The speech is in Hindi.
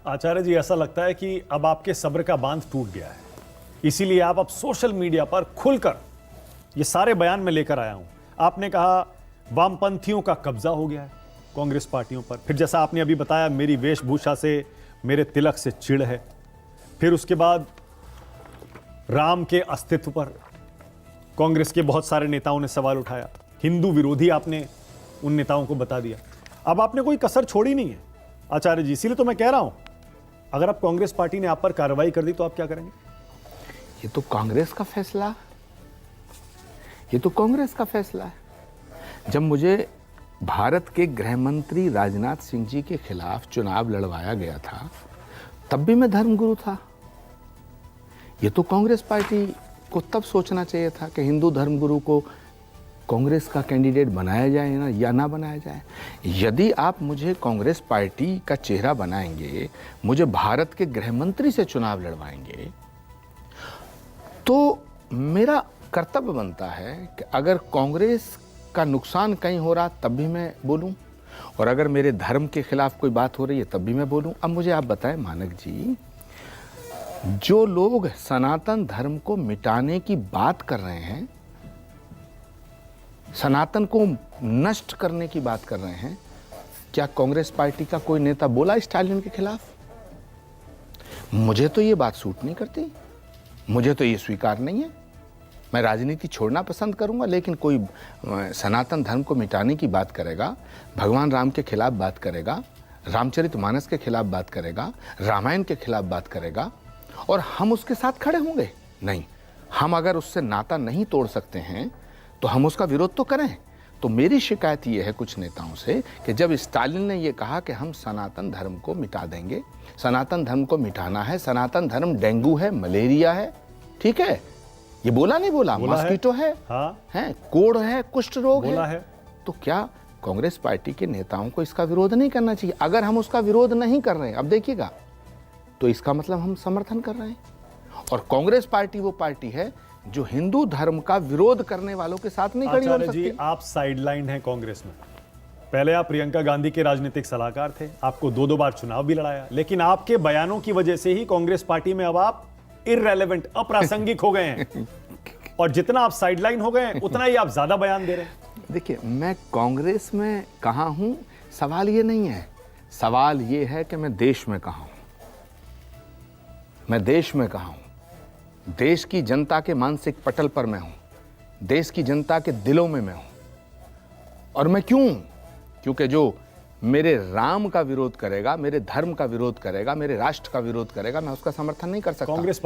आचार्य जी, ऐसा लगता है कि अब आपके सब्र का बांध टूट गया है, इसीलिए आप अब सोशल मीडिया पर खुलकर ये सारे बयान में लेकर आया हूं। आपने कहा वामपंथियों का कब्जा हो गया है कांग्रेस पार्टियों पर, फिर जैसा आपने अभी बताया मेरी वेशभूषा से, मेरे तिलक से चिढ़ है, फिर उसके बाद राम के अस्तित्व पर कांग्रेस के बहुत सारे नेताओं ने सवाल उठाया, हिंदू विरोधी आपने उन नेताओं को बता दिया। अब आपने कोई कसर छोड़ी नहीं है आचार्य जी, इसीलिए तो मैं कह रहा हूं, अगर अब कांग्रेस पार्टी ने आप पर कार्रवाई कर दी तो आप क्या करेंगे? ये तो कांग्रेस का फैसला, ये तो कांग्रेस का फैसला है। जब मुझे भारत के गृह मंत्री राजनाथ सिंह जी के खिलाफ चुनाव लड़वाया गया था, तब भी मैं धर्मगुरु था। ये तो कांग्रेस पार्टी को तब सोचना चाहिए था कि हिंदू धर्मगुरु को कांग्रेस का कैंडिडेट बनाया जाए ना, या ना बनाया जाए। यदि आप मुझे कांग्रेस पार्टी का चेहरा बनाएंगे, मुझे भारत के गृह मंत्री से चुनाव लड़वाएंगे, तो मेरा कर्तव्य बनता है कि अगर कांग्रेस का नुकसान कहीं हो रहा तब भी मैं बोलूं, और अगर मेरे धर्म के खिलाफ कोई बात हो रही है तब भी मैं बोलूं। अब मुझे आप बताएं मानक जी, जो लोग सनातन धर्म को मिटाने की बात कर रहे हैं, सनातन को नष्ट करने की बात कर रहे हैं, क्या कांग्रेस पार्टी का कोई नेता बोला स्टालिन के खिलाफ? मुझे तो ये बात सूट नहीं करती, मुझे तो ये स्वीकार नहीं है। मैं राजनीति छोड़ना पसंद करूंगा, लेकिन कोई सनातन धर्म को मिटाने की बात करेगा, भगवान राम के खिलाफ बात करेगा, रामचरितमानस के खिलाफ बात करेगा, रामायण के खिलाफ बात करेगा, और हम उसके साथ खड़े होंगे? नहीं, हम अगर उससे नाता नहीं तोड़ सकते हैं तो हम उसका विरोध तो करें। तो मेरी शिकायत ये है कुछ नेताओं से कि जब स्टालिन ने ये कहा कि हम सनातन धर्म को मिटा देंगे, सनातन धर्म को मिटाना है, सनातन धर्म डेंगू है, मलेरिया है, ठीक है, ये बोला नहीं बोला, मॉस्किटो है, हाँ, है, कोढ़ है, कुष्ठ रोग है, तो क्या कांग्रेस पार्टी के नेताओं को इसका विरोध नहीं करना चाहिए? अगर हम उसका विरोध नहीं कर रहे हैं, अब देखिएगा, तो इसका मतलब हम समर्थन कर रहे हैं। और कांग्रेस पार्टी वो पार्टी है जो हिंदू धर्म का विरोध करने वालों के साथ नहीं खड़ी हो सकती। जी, आप साइडलाइन हैं कांग्रेस में। पहले आप प्रियंका गांधी के राजनीतिक सलाहकार थे, आपको 2 बार चुनाव भी लड़ाया, लेकिन आपके बयानों की वजह से ही कांग्रेस पार्टी में अब आप इररेलेवेंट, अप्रासंगिक हो गए हैं। और जितना आप साइडलाइन हो गए हैं, उतना ही आप ज्यादा बयान दे रहे हैं। देखिए, मैं कांग्रेस में कहां हूं, सवाल ये नहीं है, सवाल ये है कि मैं देश में कहां हूं। मैं देश में कहां हूं? देश की जनता के मानसिक पटल पर मैं हूं, देश की जनता के दिलों में मैं हूं। और मैं क्यों? क्योंकि जो मेरे राम का विरोध करेगा, मेरे धर्म का विरोध करेगा, मेरे राष्ट्र का विरोध करेगा, मैं उसका समर्थन नहीं कर सकता। कांग्रेस